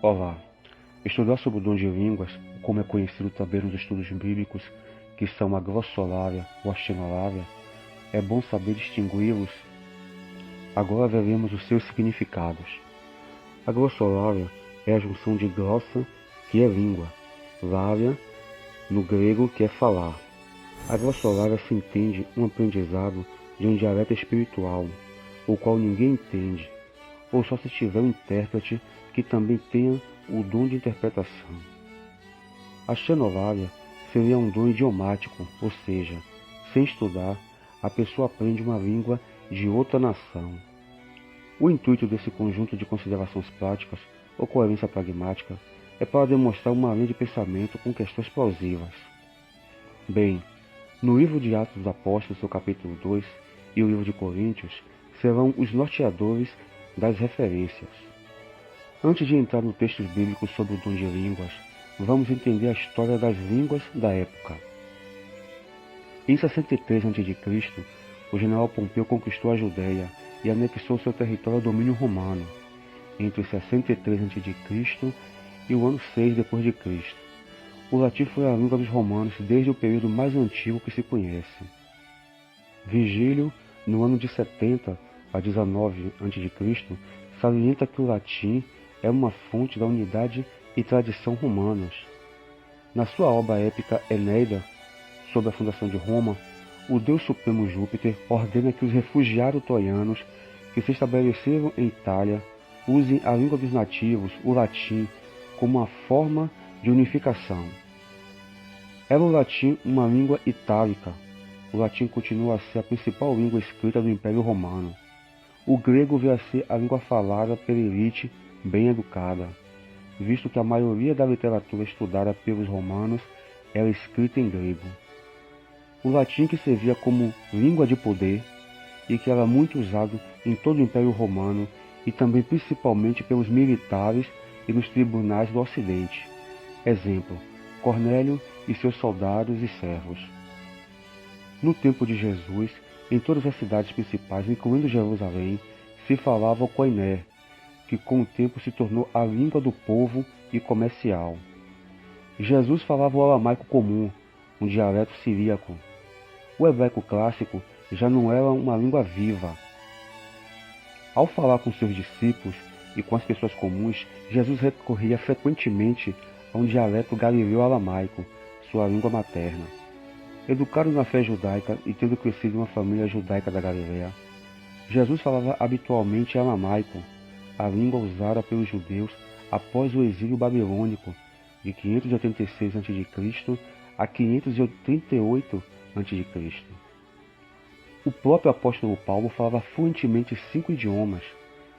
Olá! Estudar sobre o dom de línguas, como é conhecido também nos estudos bíblicos, que são a glossolalia ou a xenolalia, é bom saber distingui-los. Agora veremos os seus significados. A glossolalia é a junção de glossa, que é língua, lalia, no grego, que é falar. A glossolalia se entende um aprendizado de um dialeto espiritual, o qual ninguém entende, ou só se tiver um intérprete que também tenha o dom de interpretação. A xenolalia seria um dom idiomático, ou seja, sem estudar, a pessoa aprende uma língua de outra nação. O intuito desse conjunto de considerações práticas ou coerência pragmática é para demonstrar uma linha de pensamento com questões plausíveis. Bem, no livro de Atos dos Apóstolos, seu capítulo 2, e o livro de Coríntios, serão os norteadores das referências. Antes de entrar no texto bíblico sobre o dom de línguas, vamos entender a história das línguas da época. Em 63 a.C., o general Pompeu conquistou a Judéia e anexou seu território ao domínio romano, entre 63 a.C. e o ano 6 d.C. O latim foi a língua dos romanos desde o período mais antigo que se conhece. Virgílio, no ano de 70 a 19 a.C., salienta que o latim é uma fonte da unidade e tradição romanas. Na sua obra épica Eneida, sobre a fundação de Roma, o Deus Supremo Júpiter ordena que os refugiados troianos que se estabeleceram em Itália usem a língua dos nativos, o latim, como uma forma de unificação. Era o latim uma língua itálica. O latim continua a ser a principal língua escrita do Império Romano. O grego veio a ser a língua falada pela elite bem educada, visto que a maioria da literatura estudada pelos romanos era escrita em grego. O latim, que servia como língua de poder e que era muito usado em todo o Império Romano e também principalmente pelos militares e nos tribunais do Ocidente. Exemplo, Cornélio e seus soldados e servos. No tempo de Jesus, em todas as cidades principais, incluindo Jerusalém, se falava o koiné, que com o tempo se tornou a língua do povo e comercial. Jesus falava o aramaico comum, um dialeto siríaco. O hebraico clássico já não era uma língua viva. Ao falar com seus discípulos e com as pessoas comuns, Jesus recorria frequentemente a um dialeto galileu-aramaico, sua língua materna. Educado na fé judaica e tendo crescido em uma família judaica da Galileia, Jesus falava habitualmente aramaico, a língua usada pelos judeus após o exílio babilônico de 586 a.C. a 538 a.C. O próprio apóstolo Paulo falava fluentemente 5 idiomas: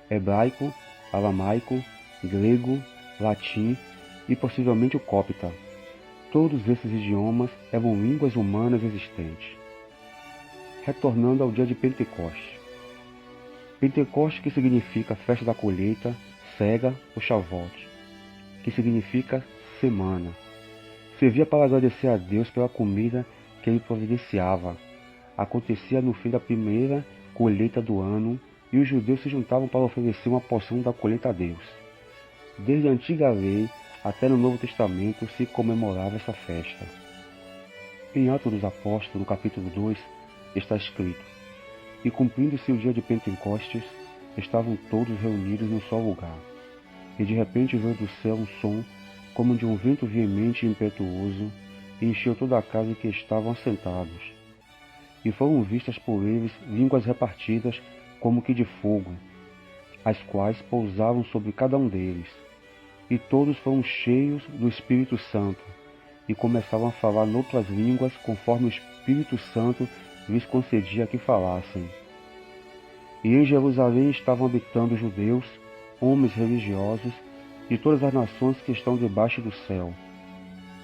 hebraico, aramaico, grego, latim e possivelmente o cópita. Todos esses idiomas eram línguas humanas existentes. Retornando ao dia de Pentecoste. Pentecoste, que significa festa da colheita, cega ou Shavuot, que significa semana. Servia para agradecer a Deus pela comida que ele providenciava. Acontecia no fim da primeira colheita do ano e os judeus se juntavam para oferecer uma porção da colheita a Deus. Desde a antiga lei até no Novo Testamento se comemorava essa festa. Em Atos dos Apóstolos, no capítulo 2, está escrito: E cumprindo-se o dia de Pentecostes, estavam todos reunidos num só lugar. E de repente veio do céu um som, como de um vento veemente e impetuoso, e encheu toda a casa em que estavam assentados. E foram vistas por eles línguas repartidas como que de fogo, as quais pousavam sobre cada um deles. E todos foram cheios do Espírito Santo, e começavam a falar noutras línguas, conforme o Espírito Santo lhes concedia que falassem. E em Jerusalém estavam habitando judeus, homens religiosos, de todas as nações que estão debaixo do céu.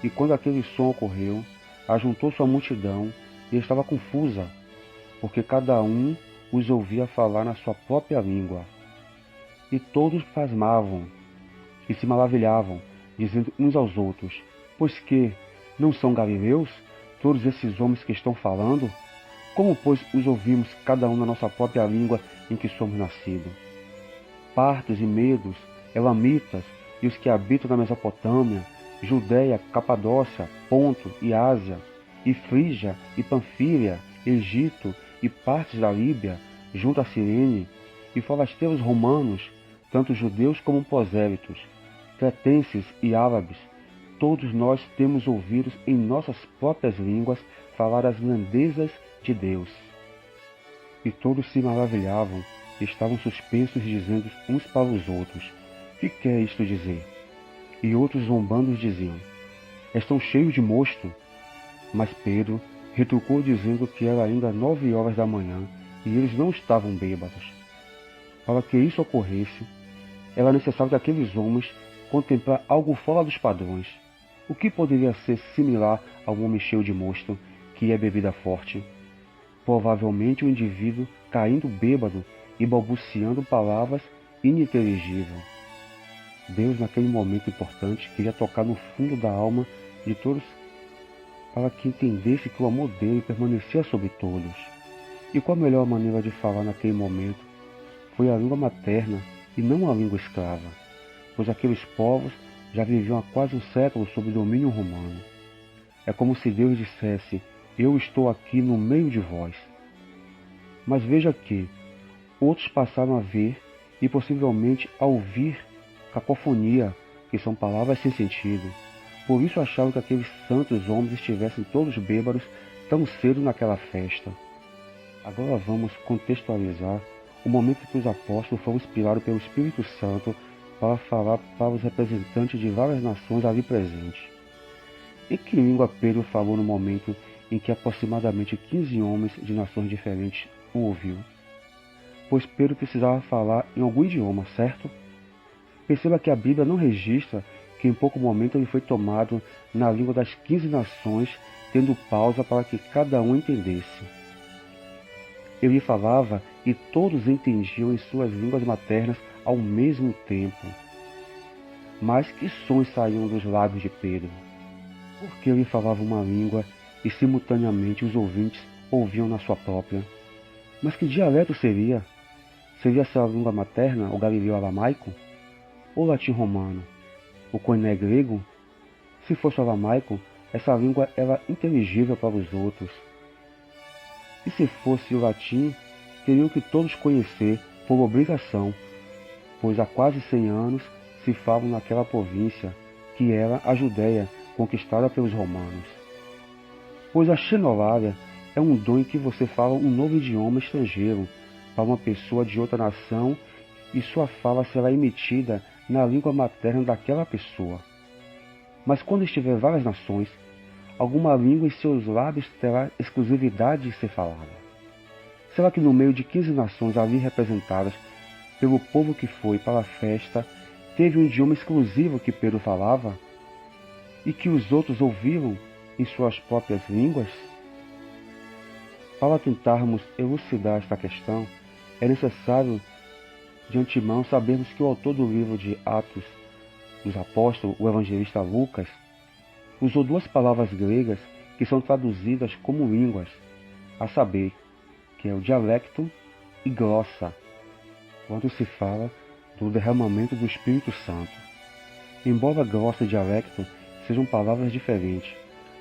E quando aquele som ocorreu, ajuntou-se a multidão e estava confusa, porque cada um os ouvia falar na sua própria língua. E todos pasmavam e se maravilhavam, dizendo uns aos outros: Pois que, não são galileus todos esses homens que estão falando? Como, pois, os ouvimos cada um na nossa própria língua em que somos nascidos? Partos e medos, elamitas, e os que habitam na Mesopotâmia, Judéia, Capadócia, Ponto e Ásia, e Frígia e Panfília, Egito e partes da Líbia, junto a Cirene, e forasteiros romanos, tanto judeus como prosélitos, cretenses e árabes, todos nós temos ouvido em nossas próprias línguas falar as grandezas de Deus. E todos se maravilhavam e estavam suspensos, dizendo uns para os outros: que quer isto dizer? E outros zombando diziam: estão cheios de mosto. Mas Pedro retrucou dizendo que era ainda 9 horas da manhã e eles não estavam bêbados. Para que isso ocorresse, era necessário que aqueles homens contemplar algo fora dos padrões. O que poderia ser similar a um homem cheio de mosto, que é bebida forte? Provavelmente um indivíduo caindo bêbado e balbuciando palavras ininteligíveis. Deus, naquele momento importante, queria tocar no fundo da alma de todos para que entendesse que o amor dele permanecia sobre todos. E qual a melhor maneira de falar naquele momento? Foi a língua materna e não a língua escrava, pois aqueles povos já viviam há quase um século sob domínio romano. É como se Deus dissesse: eu estou aqui no meio de vós. Mas veja que outros passaram a ver e possivelmente a ouvir cacofonia, que são palavras sem sentido. Por isso acharam que aqueles santos homens estivessem todos bêbados tão cedo naquela festa. Agora vamos contextualizar o momento que os apóstolos foram inspirados pelo Espírito Santo para falar para os representantes de várias nações ali presentes. Em que língua Pedro falou no momento em que aproximadamente 15 homens de nações diferentes o ouviu? Pois Pedro precisava falar em algum idioma, certo? Perceba que a Bíblia não registra que em pouco momento ele foi tomado na língua das 15 nações, tendo pausa para que cada um entendesse. Ele falava e todos entendiam em suas línguas maternas ao mesmo tempo. Mas que sons saíam dos lábios de Pedro? Por que ele falava uma língua e simultaneamente os ouvintes ouviam na sua própria? Mas que dialeto seria? Seria sua língua materna, o galileu aramaico? Ou latim romano? O koiné grego? Se fosse o aramaico, essa língua era inteligível para os outros. E se fosse o latim, teriam que todos conhecer por obrigação, pois há quase 100 anos se falam naquela província, que era a Judéia, conquistada pelos romanos. Pois a xenolária é um dom em que você fala um novo idioma estrangeiro para uma pessoa de outra nação e sua fala será emitida na língua materna daquela pessoa. Mas quando estiver várias nações, alguma língua em seus lábios terá exclusividade de ser falada. Será que no meio de 15 nações ali representadas pelo povo que foi para a festa, teve um idioma exclusivo que Pedro falava e que os outros ouviram em suas próprias línguas? Para tentarmos elucidar esta questão, é necessário de antemão sabermos que o autor do livro de Atos dos Apóstolos, o evangelista Lucas, usou duas palavras gregas que são traduzidas como línguas, a saber, que é o dialecto e glossa, quando se fala do derramamento do Espírito Santo. Embora glossa e dialecto sejam palavras diferentes,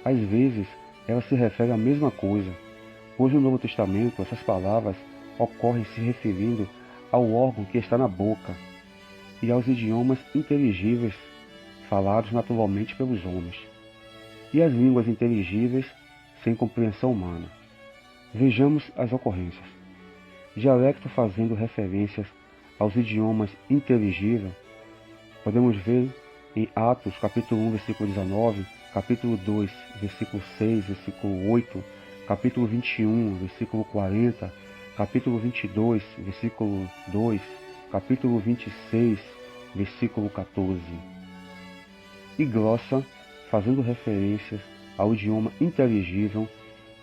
às vezes elas se referem à mesma coisa, pois no Novo Testamento essas palavras ocorrem se referindo ao órgão que está na boca e aos idiomas inteligíveis falados naturalmente pelos homens, e as línguas inteligíveis sem compreensão humana. Vejamos as ocorrências. Dialecto fazendo referências aos idiomas inteligíveis, podemos ver em Atos, capítulo 1, versículo 19, capítulo 2, versículo 6, versículo 8, capítulo 21, versículo 40, capítulo 22, versículo 2, capítulo 26, versículo 14. E glossa, fazendo referências ao idioma inteligível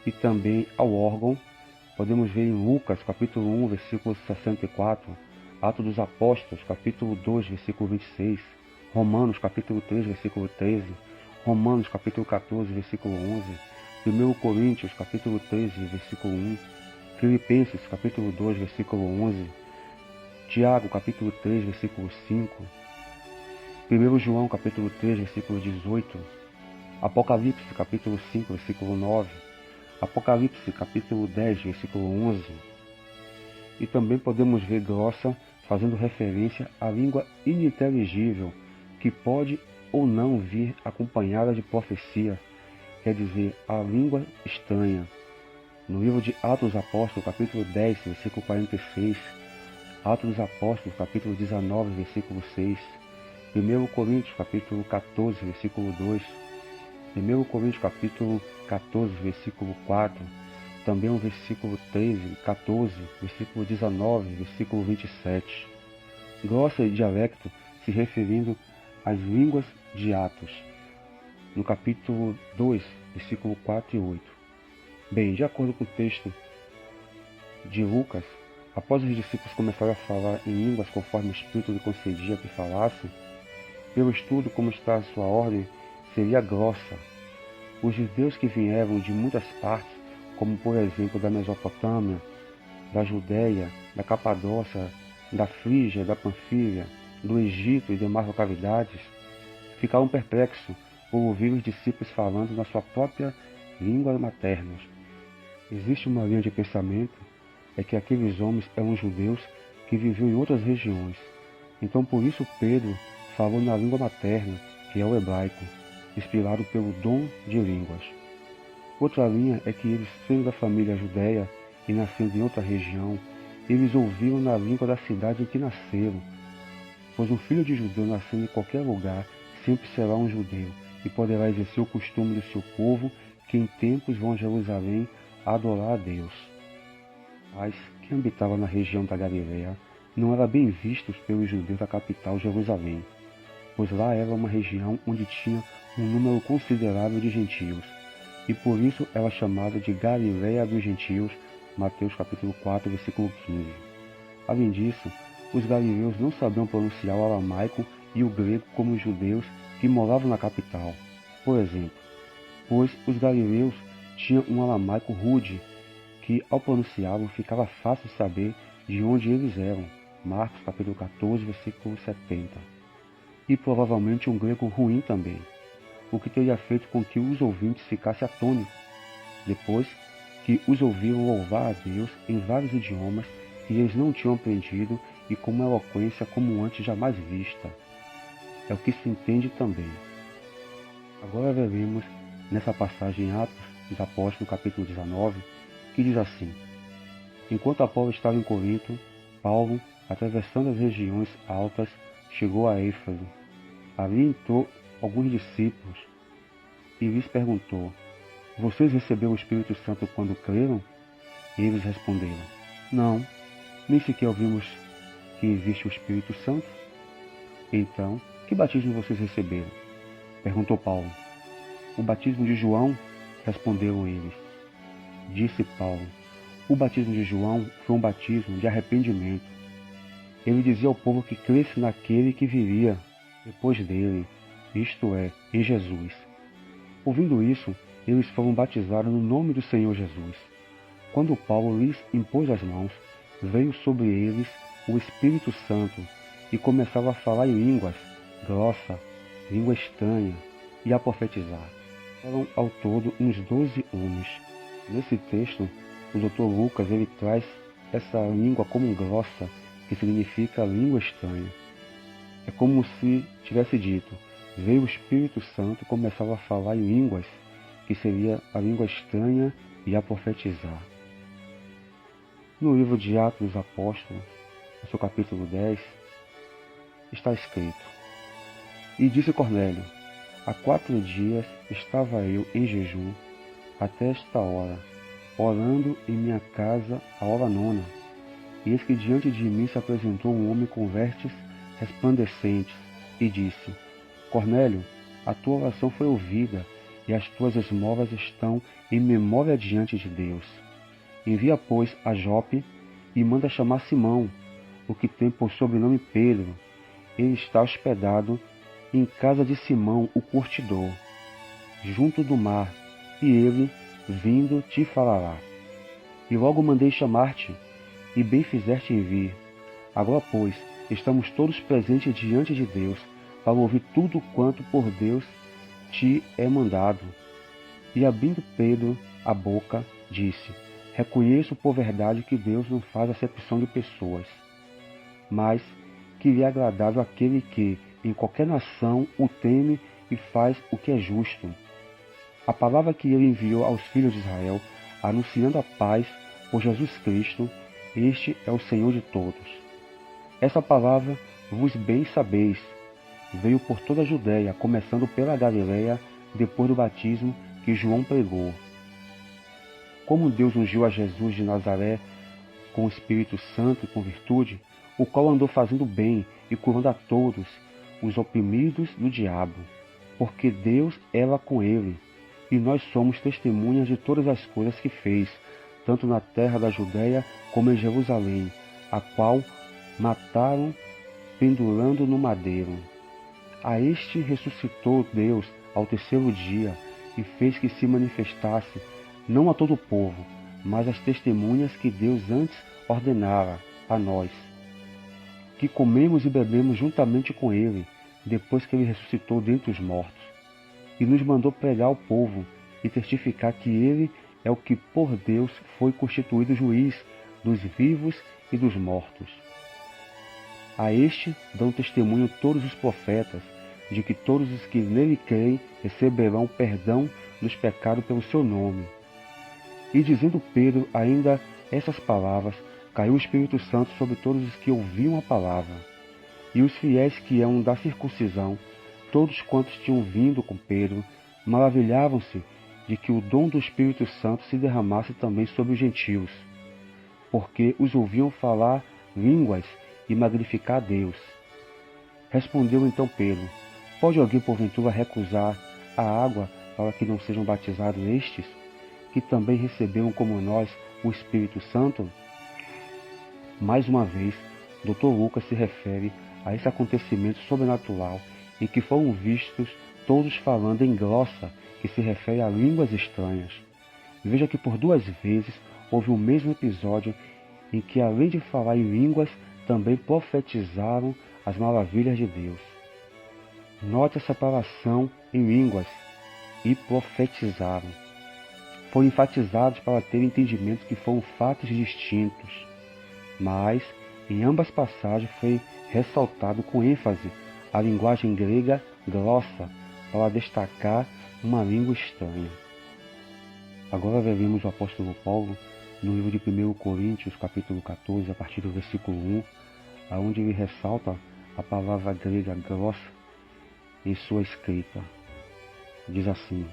e também ao órgão, podemos ver em Lucas, capítulo 1, versículo 64, Atos dos Apóstolos, capítulo 2, versículo 26, Romanos, capítulo 3, versículo 13, Romanos, capítulo 14, versículo 11, 1 Coríntios, capítulo 13, versículo 1, Filipenses, capítulo 2, versículo 11, Tiago, capítulo 3, versículo 5. 1 João capítulo 3, versículo 18, Apocalipse capítulo 5, versículo 9, Apocalipse capítulo 10, versículo 11. E também podemos ver glossa fazendo referência à língua ininteligível, que pode ou não vir acompanhada de profecia, quer dizer, a língua estranha. No livro de Atos dos Apóstolos, capítulo 10, versículo 46, Atos dos Apóstolos, capítulo 19, versículo 6, 1 Coríntios, capítulo 14, versículo 2, 1 Coríntios, capítulo 14, versículo 4, também o versículo 13, 14, versículo 19, versículo 27. Glossa e dialecto se referindo às línguas de Atos, no capítulo 2, versículo 4 e 8. Bem, de acordo com o texto de Lucas, após os discípulos começarem a falar em línguas conforme o Espírito lhe concedia que falassem, pelo estudo como está a sua ordem, seria glossa. Os judeus que vieram de muitas partes, como por exemplo da Mesopotâmia, da Judéia, da Capadócia, da Frígia, da Panfilha, do Egito e demais localidades, ficaram perplexos por ouvir os discípulos falando na sua própria língua materna. Existe uma linha de pensamento, é que aqueles homens eram judeus que viviam em outras regiões. Então por isso Pedro falou na língua materna, que é o hebraico, inspirado pelo dom de línguas. Outra linha é que eles, sendo da família judeia e nascendo em outra região, eles ouviram na língua da cidade em que nasceram, pois um filho de judeu nascendo em qualquer lugar sempre será um judeu e poderá exercer o costume do seu povo, que em tempos vão a Jerusalém a adorar a Deus. Mas quem habitava na região da Galileia não era bem visto pelos judeus da capital Jerusalém, pois lá era uma região onde tinha um número considerável de gentios, e por isso era chamada de Galileia dos Gentios, Mateus capítulo 4, versículo 15. Além disso, os galileus não sabiam pronunciar o aramaico e o grego como os judeus que moravam na capital, por exemplo, pois os galileus tinham um aramaico rude, que ao pronunciá-lo ficava fácil saber de onde eles eram, Marcos capítulo 14, versículo 70. E provavelmente um grego ruim também, o que teria feito com que os ouvintes ficassem atônitos, depois que os ouviram louvar a Deus em vários idiomas que eles não tinham aprendido e com uma eloquência como antes jamais vista. É o que se entende também. Agora veremos nessa passagem em Atos dos Apóstolos, capítulo 19, que diz assim: Enquanto Apolo estava em Corinto, Paulo, atravessando as regiões altas, chegou a Éfeso. Ali entrou alguns discípulos e lhes perguntou: Vocês receberam o Espírito Santo quando creram? E eles responderam: Não, nem sequer ouvimos que existe o Espírito Santo. Então, que batismo vocês receberam? Perguntou Paulo. O batismo de João, responderam eles. Disse Paulo: O batismo de João foi um batismo de arrependimento. Ele dizia ao povo que cresce naquele que viria depois dele, isto é, em Jesus. Ouvindo isso, eles foram batizados no nome do Senhor Jesus. Quando Paulo lhes impôs as mãos, veio sobre eles o Espírito Santo e começava a falar em línguas, grossa, língua estranha, e a profetizar. Eram ao todo uns 12 homens. Nesse texto, o Dr. Lucas ele traz essa língua como grossa, que significa língua estranha. É como se tivesse dito: veio o Espírito Santo e começava a falar em línguas, que seria a língua estranha, e a profetizar. No livro de Atos dos Apóstolos, no seu capítulo 10, está escrito: E disse Cornélio: Há 4 dias estava eu em jejum, até esta hora, orando em minha casa a hora 9, e eis que diante de mim se apresentou um homem com vestes resplandecentes, e disse: Cornélio, a tua oração foi ouvida, e as tuas esmolas estão em memória diante de Deus. Envia, pois, a Jope, e manda chamar Simão, o que tem por sobrenome Pedro. Ele está hospedado em casa de Simão, o curtidor, junto do mar, e ele, vindo, te falará. E logo mandei chamar-te, e bem fizeste em vir. Agora, pois, estamos todos presentes diante de Deus, para ouvir tudo quanto por Deus te é mandado. E abrindo Pedro a boca, disse: Reconheço por verdade que Deus não faz acepção de pessoas, mas que lhe é agradável aquele que, em qualquer nação, o teme e faz o que é justo. A palavra que ele enviou aos filhos de Israel, anunciando a paz por Jesus Cristo, este é o Senhor de todos. Essa palavra, vos bem sabeis, veio por toda a Judéia, começando pela Galiléia, depois do batismo que João pregou. Como Deus ungiu a Jesus de Nazaré com o Espírito Santo e com virtude, o qual andou fazendo bem e curando a todos os oprimidos do diabo, porque Deus era com ele, e nós somos testemunhas de todas as coisas que fez, tanto na terra da Judéia como em Jerusalém, a qual mataram pendurando no madeiro. A este ressuscitou Deus ao terceiro dia e fez que se manifestasse, não a todo o povo, mas às testemunhas que Deus antes ordenara a nós, que comemos e bebemos juntamente com ele, depois que ele ressuscitou dentre os mortos, e nos mandou pregar ao povo e testificar que ele é o que por Deus foi constituído juiz dos vivos e dos mortos. A este dão testemunho todos os profetas, de que todos os que nele creem receberão o perdão dos pecados pelo seu nome. E dizendo Pedro ainda essas palavras, caiu o Espírito Santo sobre todos os que ouviam a palavra. E os fiéis que eram da circuncisão, todos quantos tinham vindo com Pedro, maravilhavam-se de que o dom do Espírito Santo se derramasse também sobre os gentios, porque os ouviam falar línguas e magnificar a Deus. Respondeu então Pedro: Pode alguém porventura recusar a água para que não sejam batizados estes, que também receberam como nós o Espírito Santo? Mais uma vez, Dr. Lucas se refere a esse acontecimento sobrenatural em que foram vistos todos falando em glossa, que se refere a línguas estranhas. Veja que por duas vezes houve o mesmo episódio em que, além de falar em línguas, também profetizaram as maravilhas de Deus. Note a separação em línguas e profetizaram. Foram enfatizados para ter entendimento que foram fatos distintos, mas em ambas passagens foi ressaltado com ênfase a linguagem grega glossa, para destacar uma língua estranha. Agora veremos o apóstolo Paulo no livro de 1 Coríntios, capítulo 14, a partir do versículo 1, onde ele ressalta a palavra grega glossa em sua escrita. Diz assim: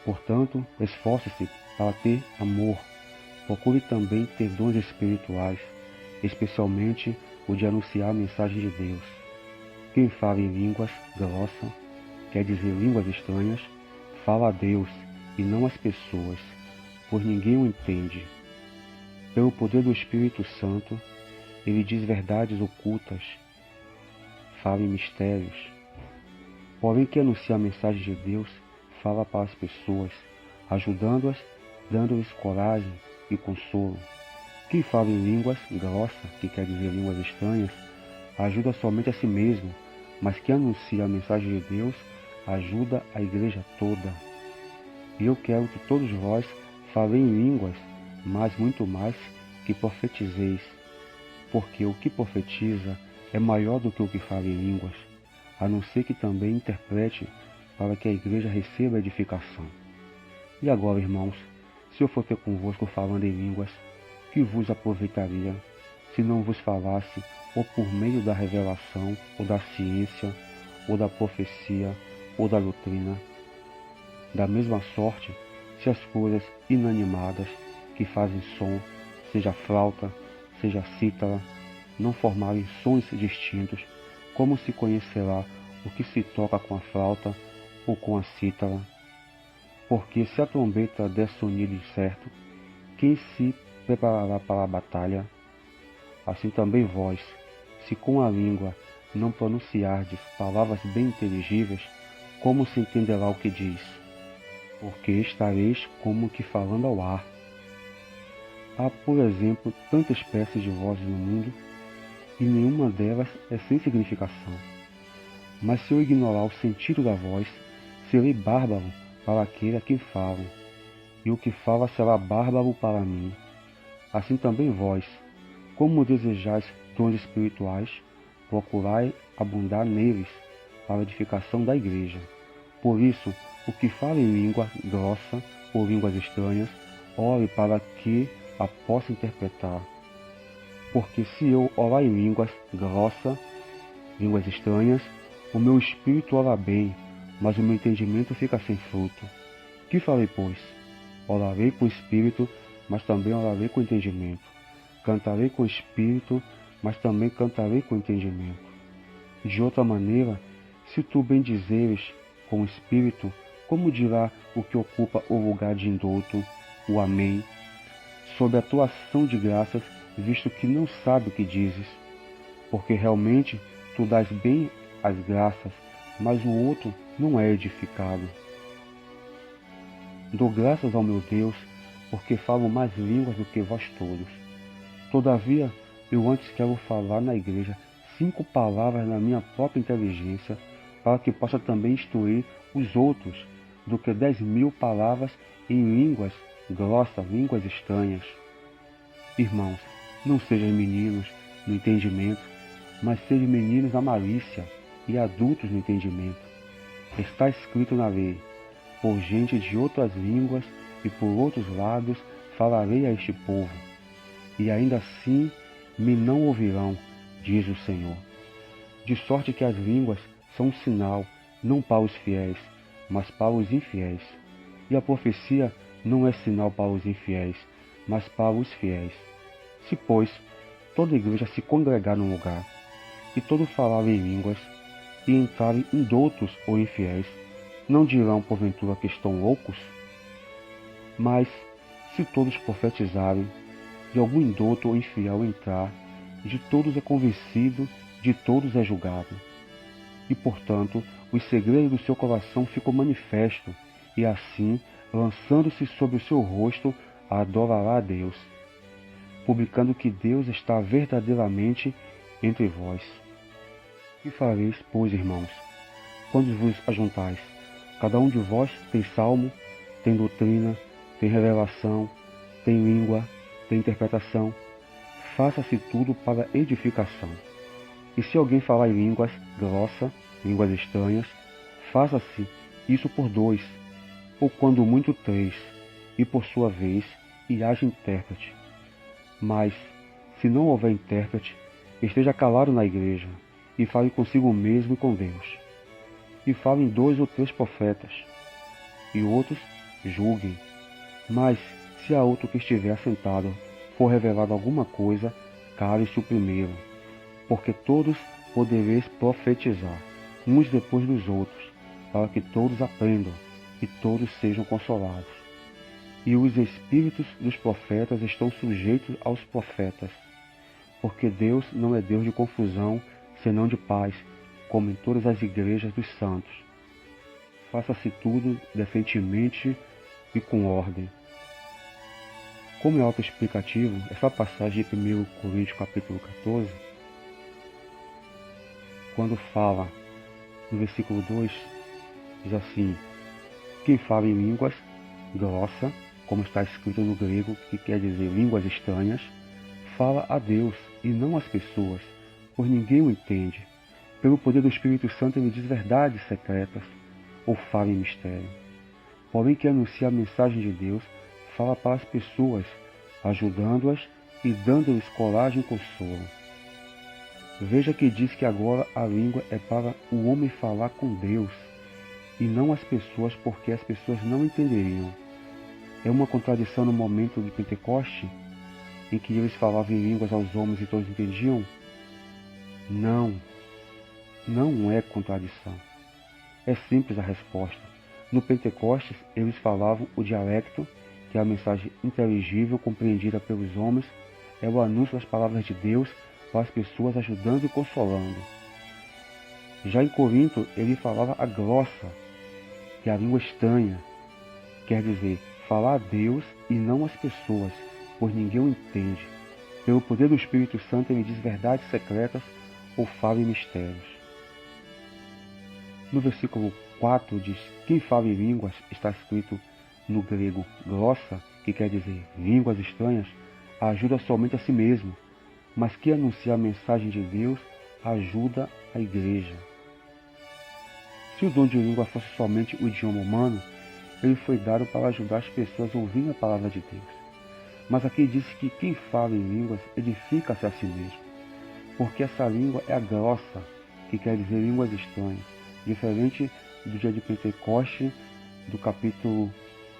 Portanto, esforce-se para ter amor, procure também ter dons espirituais, especialmente o de anunciar a mensagem de Deus. Quem fala em línguas glossa, quer dizer línguas estranhas, fala a Deus e não às pessoas, pois ninguém o entende. Pelo poder do Espírito Santo, ele diz verdades ocultas, fala em mistérios. Porém, quem anuncia a mensagem de Deus, fala para as pessoas, ajudando-as, dando-lhes coragem e consolo. Quem fala em línguas grossa, que quer dizer línguas estranhas, ajuda somente a si mesmo, mas quem anuncia a mensagem de Deus, ajuda a igreja toda. E eu quero que todos vós falem em línguas, mas muito mais que profetizeis, porque o que profetiza é maior do que o que fala em línguas, a não ser que também interprete para que a igreja receba edificação. E agora, irmãos, se eu for ter convosco falando em línguas, que vos aproveitaria se não vos falasse ou por meio da revelação, ou da ciência, ou da profecia, ou da doutrina? Da mesma sorte, se as coisas inanimadas que fazem som, seja flauta, seja cítara, não formarem sons distintos, como se conhecerá o que se toca com a flauta ou com a cítara? Porque se a trombeta der sonido certo, quem se preparará para a batalha? Assim também vós, se com a língua não pronunciardes palavras bem inteligíveis, como se entenderá o que diz? Porque estareis como que falando ao ar. Há, por exemplo, tantas espécies de vozes no mundo, e nenhuma delas é sem significação. Mas se eu ignorar o sentido da voz, serei bárbaro para aquele a quem falo, e o que fala será bárbaro para mim. Assim também vós, como desejais dons espirituais, procurai abundar neles para a edificação da igreja. Por isso, o que fala em língua grossa ou línguas estranhas, ore para que a possa interpretar. Porque se eu orar em línguas grossa, línguas estranhas, o meu espírito ora bem, mas o meu entendimento fica sem fruto. Que farei, pois? Orarei com o espírito, mas também orarei com entendimento. Cantarei com o espírito, mas também cantarei com entendimento. De outra maneira, se tu bendizeres com o espírito, como dirá o que ocupa o lugar de indulto, o Amém, sob a tua ação de graças, visto que não sabe o que dizes? Porque realmente tu dás bem as graças, mas o outro não é edificado. Dou graças ao meu Deus, porque falo mais línguas do que vós todos. Todavia, eu antes quero falar na igreja 5 palavras na minha própria inteligência, para que possa também instruir os outros, do que 10.000 palavras em línguas grossas, línguas estranhas. Irmãos, não sejam meninos no entendimento, mas sejam meninos na malícia e adultos no entendimento. Está escrito na lei: por gente de outras línguas e por outros lábios falarei a este povo, e ainda assim me não ouvirão, diz o Senhor. De sorte que as línguas são um sinal, não para os fiéis, mas para os infiéis. E a profecia não é sinal para os infiéis, mas para os fiéis. Se, pois, toda a igreja se congregar num lugar, e todos falarem em línguas, e entrarem indoutos ou infiéis, não dirão porventura que estão loucos? Mas, se todos profetizarem, e algum indouto ou infiel entrar, de todos é convencido, de todos é julgado. E, portanto, os segredos do seu coração ficam manifestos, e assim, lançando-se sobre o seu rosto, adorará a Deus, publicando que Deus está verdadeiramente entre vós. Que fareis, pois, irmãos, quando vos ajuntais? Cada um de vós tem salmo, tem doutrina, tem revelação, tem língua, tem interpretação. Faça-se tudo para edificação. E se alguém falar em línguas grossas, línguas estranhas, faça-se isso por 2, ou quando muito 3, e por sua vez, e haja intérprete. Mas, se não houver intérprete, esteja calado na igreja, e fale consigo mesmo e com Deus. E falem 2 ou 3 profetas, e outros julguem. Mas, se a outro que estiver assentado for revelado alguma coisa, cale-se o primeiro, porque todos podereis profetizar, uns depois dos outros, para que todos aprendam e todos sejam consolados. E os espíritos dos profetas estão sujeitos aos profetas, porque Deus não é Deus de confusão, senão de paz, como em todas as igrejas dos santos. Faça-se tudo decentemente e com ordem. Como é autoexplicativo, essa passagem de 1 Coríntios capítulo 14, quando fala no versículo 2, diz assim: quem fala em línguas grossa, como está escrito no grego, que quer dizer línguas estranhas, fala a Deus e não às pessoas, pois ninguém o entende. Pelo poder do Espírito Santo ele diz verdades secretas, ou fala em mistério. Porém, quem anuncia a mensagem de Deus, fala para as pessoas, ajudando-as e dando-lhes coragem e consolo. Veja que diz que agora a língua é para o homem falar com Deus, e não as pessoas, porque as pessoas não entenderiam. É uma contradição no momento de Pentecoste, em que eles falavam em línguas aos homens e todos entendiam? Não, não é contradição. É simples a resposta. No Pentecostes, eles falavam o dialecto, que é a mensagem inteligível, compreendida pelos homens, é o anúncio das palavras de Deus para as pessoas, ajudando e consolando. Já em Corinto, ele falava a grossa, que é a língua estranha, quer dizer, falar a Deus e não às pessoas, pois ninguém o entende. Pelo poder do Espírito Santo, ele diz verdades secretas ou fala em mistérios. No versículo 4 diz: quem fala em línguas, está escrito no grego glossa, que quer dizer línguas estranhas, ajuda somente a si mesmo, mas quem anuncia a mensagem de Deus ajuda a igreja. Se o dom de língua fosse somente o idioma humano, ele foi dado para ajudar as pessoas a ouvirem a palavra de Deus. Mas aqui diz que quem fala em línguas edifica-se a si mesmo, porque essa língua é a grossa, que quer dizer línguas estranhas, diferente do dia de Pentecoste, do capítulo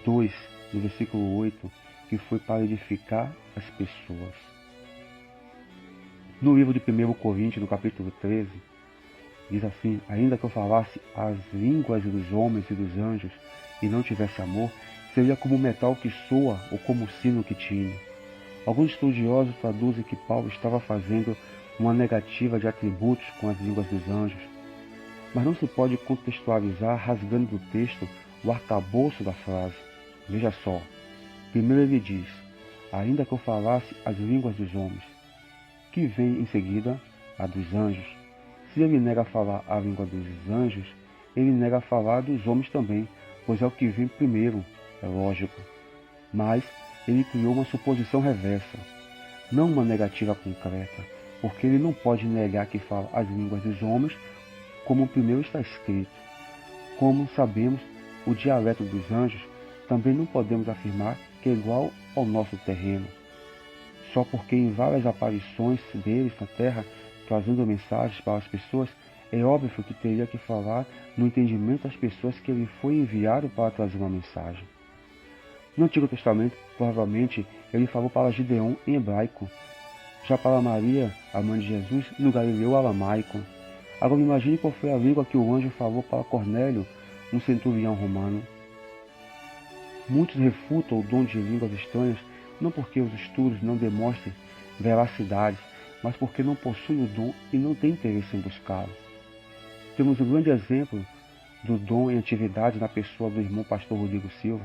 2, do versículo 8, que foi para edificar as pessoas. No livro de 1 Coríntios, no capítulo 13, diz assim: ainda que eu falasse as línguas dos homens e dos anjos e não tivesse amor, seria como o metal que soa ou como o sino que tine. Alguns estudiosos traduzem que Paulo estava fazendo uma negativa de atributos com as línguas dos anjos, mas não se pode contextualizar rasgando do texto o arcabouço da frase. Veja só, primeiro ele diz: ainda que eu falasse as línguas dos homens, que vem em seguida a dos anjos. Se ele nega falar a língua dos anjos, ele nega falar dos homens também, pois é o que vem primeiro, é lógico. Mas ele criou uma suposição reversa, não uma negativa concreta, porque ele não pode negar que fala as línguas dos homens, como primeiro está escrito. Como sabemos o dialeto dos anjos, também não podemos afirmar que é igual ao nosso terreno, só porque em várias aparições deles na terra, trazendo mensagens para as pessoas, é óbvio que teria que falar no entendimento das pessoas que ele foi enviado para trazer uma mensagem. No Antigo Testamento, provavelmente, ele falou para Gideão em hebraico, já para Maria, a mãe de Jesus, no galileu aramaico. Agora imagine qual foi a língua que o anjo falou para Cornélio, um centurião romano. Muitos refutam o dom de línguas estranhas, não porque os estudos não demonstrem veracidade, mas porque não possuem o dom e não têm interesse em buscá-lo. Temos um grande exemplo do dom em atividade na pessoa do irmão pastor Rodrigo Silva,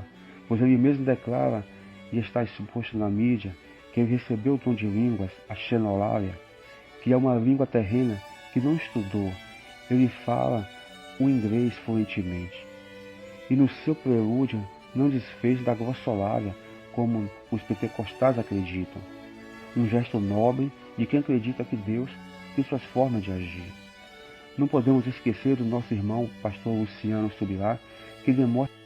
pois ele mesmo declara, e está exposto na mídia, que ele recebeu o dom de línguas, a xenolália, que é uma língua terrena que não estudou. Ele fala o inglês fluentemente. E no seu prelúdio não desfez da glossolalia, como os pentecostais acreditam. Um gesto nobre de quem acredita que Deus tem suas formas de agir. Não podemos esquecer do nosso irmão, pastor Luciano Subirá, que demonstra